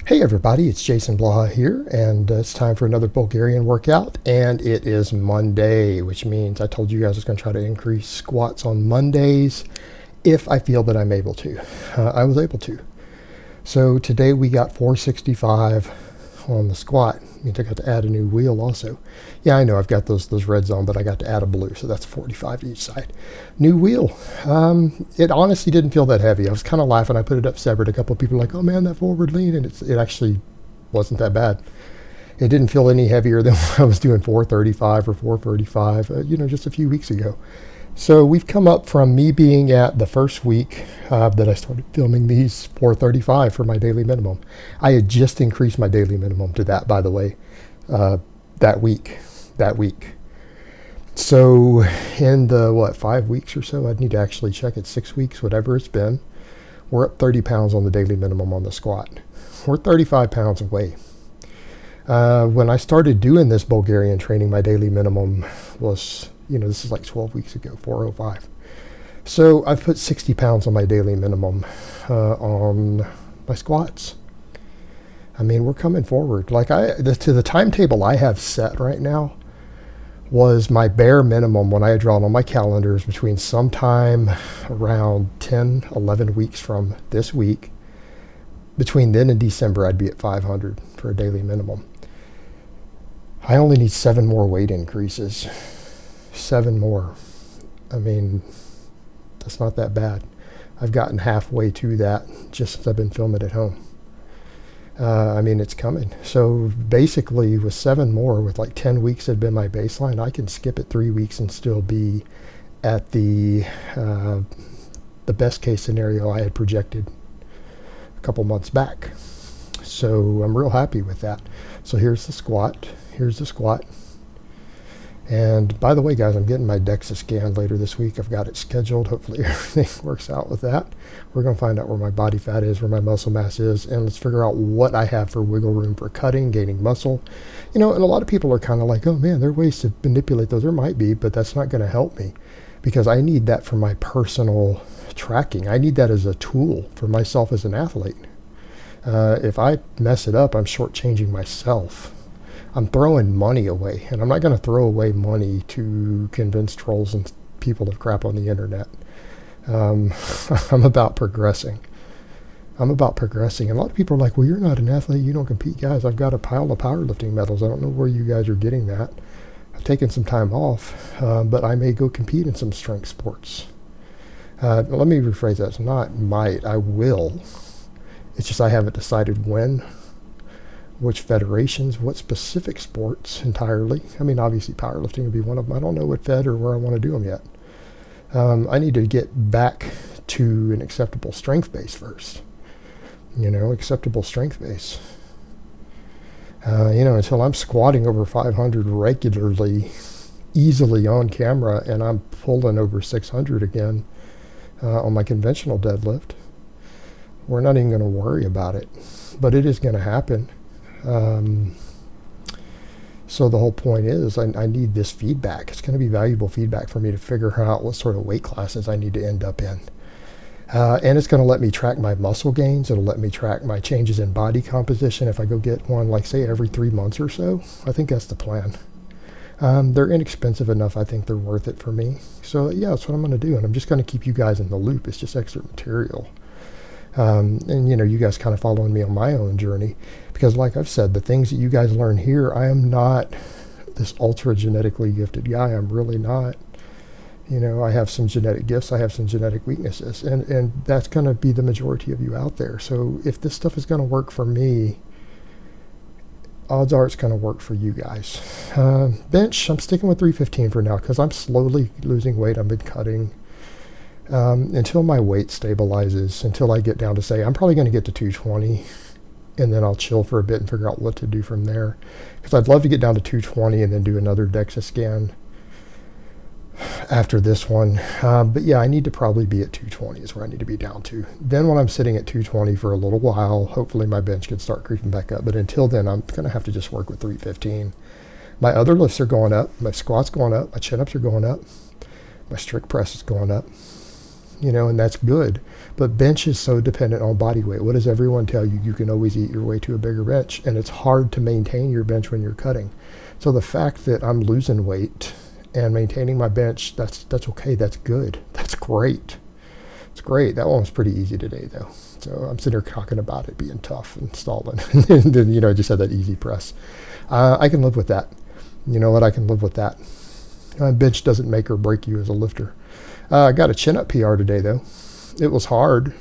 Hey everybody, it's Jason Blaha here, and it's time for another Bulgarian workout, and it is Monday, which means I told you guys I was going to try to increase squats on Mondays if I feel that I'm able to. I was able to. So today we got 465 on the squat. Means I got to add a new wheel also. Yeah, I know I've got those reds on, but I got to add a blue, so that's 45 each side. New wheel. It honestly didn't feel that heavy. I was kind of laughing. I put it up separate. A couple of people were like, "Oh man, that forward lean," and it actually wasn't that bad. It didn't feel any heavier than when I was doing 435 or 435, just a few weeks ago. So we've come up from me being at the first week that I started filming these 435 for my daily minimum. I had just increased my daily minimum to that, by the way, that week. So in the, 5 weeks or so, I'd need to actually check it, 6 weeks, whatever it's been. We're up 30 pounds on the daily minimum on the squat. We're 35 pounds away. When I started doing this Bulgarian training, my daily minimum was, this is like 12 weeks ago, 405. So I've put 60 pounds on my daily minimum on my squats. I mean, we're coming forward. To the timetable I have set right now was my bare minimum when I had drawn on my calendars between sometime around 10, 11 weeks from this week. Between then and December, I'd be at 500 for a daily minimum. I only need 7 more weight increases. 7 more. I mean, that's not that bad. I've gotten halfway to that just since I've been filming at home. It's coming. So basically with 7 more, with like 10 weeks had been my baseline, I can skip it 3 weeks and still be at the best case scenario I had projected a couple months back. So I'm real happy with that. So here's the squat. And by the way, guys, I'm getting my DEXA scan later this week. I've got it scheduled. Hopefully everything works out with that. We're going to find out where my body fat is, where my muscle mass is, and let's figure out what I have for wiggle room for cutting, gaining muscle. And a lot of people are kind of like, oh man, there are ways to manipulate those. There might be, but that's not going to help me because I need that for my personal tracking. I need that as a tool for myself as an athlete. If I mess it up, I'm shortchanging myself. I'm throwing money away, and I'm not going to throw away money to convince trolls and people to crap on the internet. I'm about progressing. And a lot of people are like, well, you're not an athlete, you don't compete. Guys, I've got a pile of powerlifting medals. I don't know where you guys are getting that. I've taken some time off, but I may go compete in some strength sports. Let me rephrase that. It's not might, I will. It's just I haven't decided when, which federations, what specific sports entirely. I mean, obviously powerlifting would be one of them. I don't know what fed or where I want to do them yet. I need to get back to an acceptable strength base first. Acceptable strength base. Until I'm squatting over 500 regularly, easily on camera, and I'm pulling over 600 again on my conventional deadlift, we're not even going to worry about it. But it is going to happen. So the whole point is I need this feedback. It's going to be valuable feedback for me to figure out what sort of weight classes I need to end up in. And it's going to let me track my muscle gains. It'll let me track my changes in body composition if I go get one, like say every 3 months or so. I think that's the plan. They're inexpensive enough. I think they're worth it for me. So yeah, that's what I'm going to do. And I'm just going to keep you guys in the loop. It's just extra material. And you guys kind of following me on my own journey, because like I've said, the things that you guys learn here, I am not this ultra genetically gifted guy. I'm really not. I have some genetic gifts, I have some genetic weaknesses, and that's going to be the majority of you out there. So if this stuff is going to work for me, odds are it's going to work for you guys. Bench, I'm sticking with 315 for now because I'm slowly losing weight. I've been cutting until my weight stabilizes, until I get down to say I'm probably going to get to 220, and then I'll chill for a bit and figure out what to do from there, because I'd love to get down to 220 and then do another DEXA scan after this one. But yeah, I need to probably be at 220 is where I need to be down to. Then when I'm sitting at 220 for a little while, hopefully my bench can start creeping back up, but until then I'm going to have to just work with 315. My other lifts are going up, my squats going up, my chin-ups are going up, my strict press is going up. and that's good. But bench is so dependent on body weight. What does everyone tell you? You can always eat your way to a bigger bench, and it's hard to maintain your bench when you're cutting. So the fact that I'm losing weight and maintaining my bench, that's okay. That's good. That's great. It's great. That one was pretty easy today, though. So I'm sitting here talking about it being tough and stalling. And then, I just had that easy press. I can live with that. You know what? I can live with that. Bench doesn't make or break you as a lifter. I got a chin-up PR today, though. It was hard.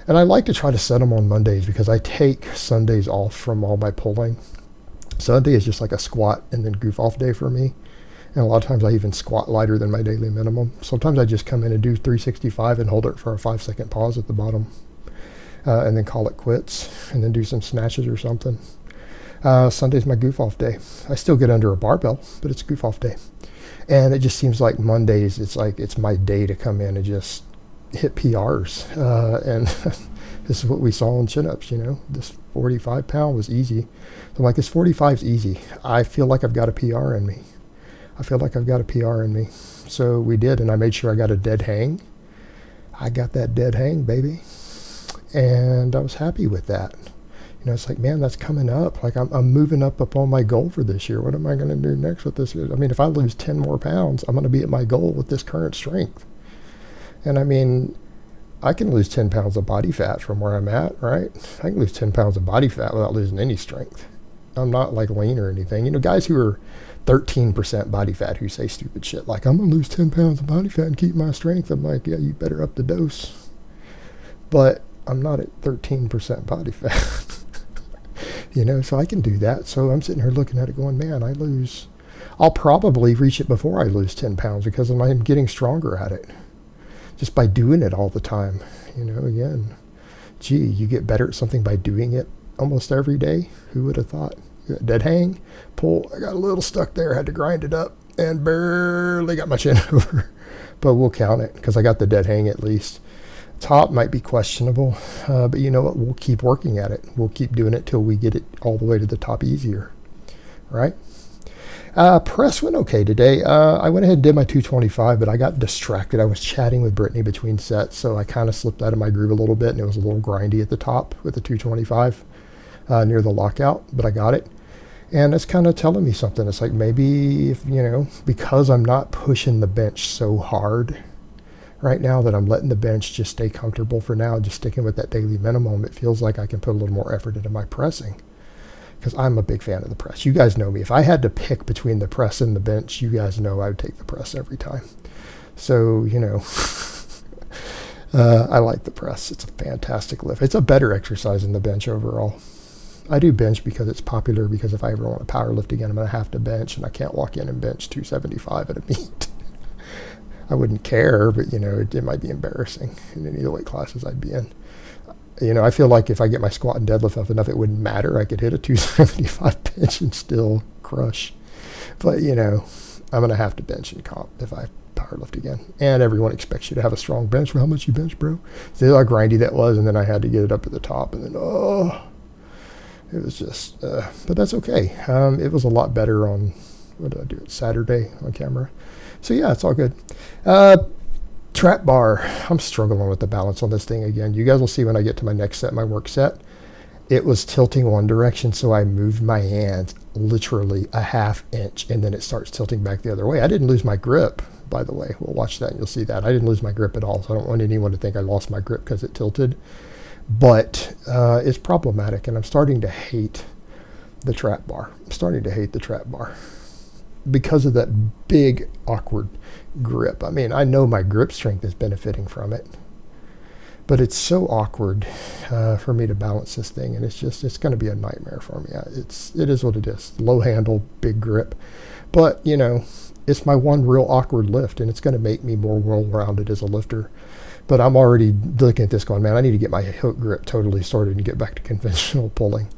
And I like to try to set them on Mondays because I take Sundays off from all my pulling. Sunday is just like a squat and then goof off day for me. And a lot of times I even squat lighter than my daily minimum. Sometimes I just come in and do 365 and hold it for a 5-second pause at the bottom. And then call it quits. And then do some snatches or something. Sunday's my goof off day. I still get under a barbell, but it's goof off day. And it just seems like Mondays, it's my day to come in and just hit PRs. And this is what we saw in chin-ups, This 45 pound was easy. So I'm like, this 45 is easy. I feel like I've got a PR in me. So we did, and I made sure I got a dead hang. I got that dead hang, baby. And I was happy with that. It's like, man, that's coming up. Like I'm moving up on my goal for this year. What am I going to do next with this? I mean, if I lose 10 more pounds, I'm going to be at my goal with this current strength. And I mean, I can lose 10 pounds of body fat from where I'm at, right? I can lose 10 pounds of body fat without losing any strength. I'm not like lean or anything. Guys who are 13% body fat who say stupid shit like, I'm going to lose 10 pounds of body fat and keep my strength. I'm like, yeah, you better up the dose. But I'm not at 13% body fat. So I can do that. So I'm sitting here looking at it going, man, I'll probably reach it before I lose 10 pounds because I'm getting stronger at it. Just by doing it all the time. Again, you get better at something by doing it almost every day. Who would have thought? Dead hang, pull. I got a little stuck there. Had to grind it up and barely got my chin over. But we'll count it because I got the dead hang at least. Top might be questionable, but you know what? We'll keep working at it. We'll keep doing it till we get it all the way to the top easier, right? Press went okay today. I went ahead and did my 225, but I got distracted. I was chatting with Brittany between sets, so I kind of slipped out of my groove a little bit, and it was a little grindy at the top with the 225 near the lockout, but I got it. And it's kind of telling me something. It's like maybe, if because I'm not pushing the bench so hard right now, that I'm letting the bench just stay comfortable for now, just sticking with that daily minimum, it feels like I can put a little more effort into my pressing. Because I'm a big fan of the press. You guys know me. If I had to pick between the press and the bench, you guys know I would take the press every time. So, I like the press. It's a fantastic lift. It's a better exercise than the bench overall. I do bench because it's popular, because if I ever want to power lift again, I'm going to have to bench, and I can't walk in and bench 275 at a meet. I wouldn't care, but, it might be embarrassing in any of the weight classes I'd be in. I feel like if I get my squat and deadlift up enough, it wouldn't matter. I could hit a 275 bench and still crush. But, I'm going to have to bench and comp if I power lift again. And everyone expects you to have a strong bench. Well, how much you bench, bro? See how grindy that was, and then I had to get it up at the top, and then, it was just, but that's okay. It was a lot better on, what did I do? Saturday on camera. So, yeah, it's all good. Trap bar. I'm struggling with the balance on this thing again. You guys will see when I get to my next set, my work set. It was tilting one direction, so I moved my hand literally a ½ inch, and then it starts tilting back the other way. I didn't lose my grip, by the way. We'll watch that and you'll see that. I didn't lose my grip at all, so I don't want anyone to think I lost my grip because it tilted. But it's problematic, and I'm starting to hate the trap bar. Because of that big, awkward grip. I mean, I know my grip strength is benefiting from it, but it's so awkward for me to balance this thing, and it's going to be a nightmare for me. It is what it is. Low handle, big grip. But, it's my one real awkward lift, and it's going to make me more well-rounded as a lifter. But I'm already looking at this going, man, I need to get my hook grip totally sorted and get back to conventional pulling.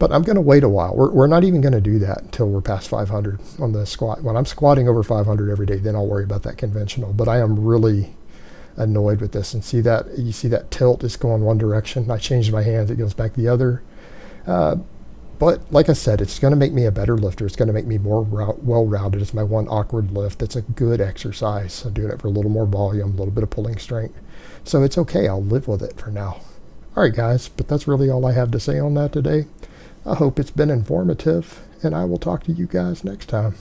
But I'm going to wait a while. We're not even going to do that until we're past 500 on the squat. When I'm squatting over 500 every day, then I'll worry about that conventional. But I am really annoyed with this. And you see that tilt is going one direction. I changed my hands, it goes back the other. But like I said, it's going to make me a better lifter. It's going to make me more well-rounded. It's my one awkward lift. It's a good exercise. I'm doing it for a little more volume, a little bit of pulling strength. So it's okay. I'll live with it for now. All right, guys, but that's really all I have to say on that today. I hope it's been informative, and I will talk to you guys next time.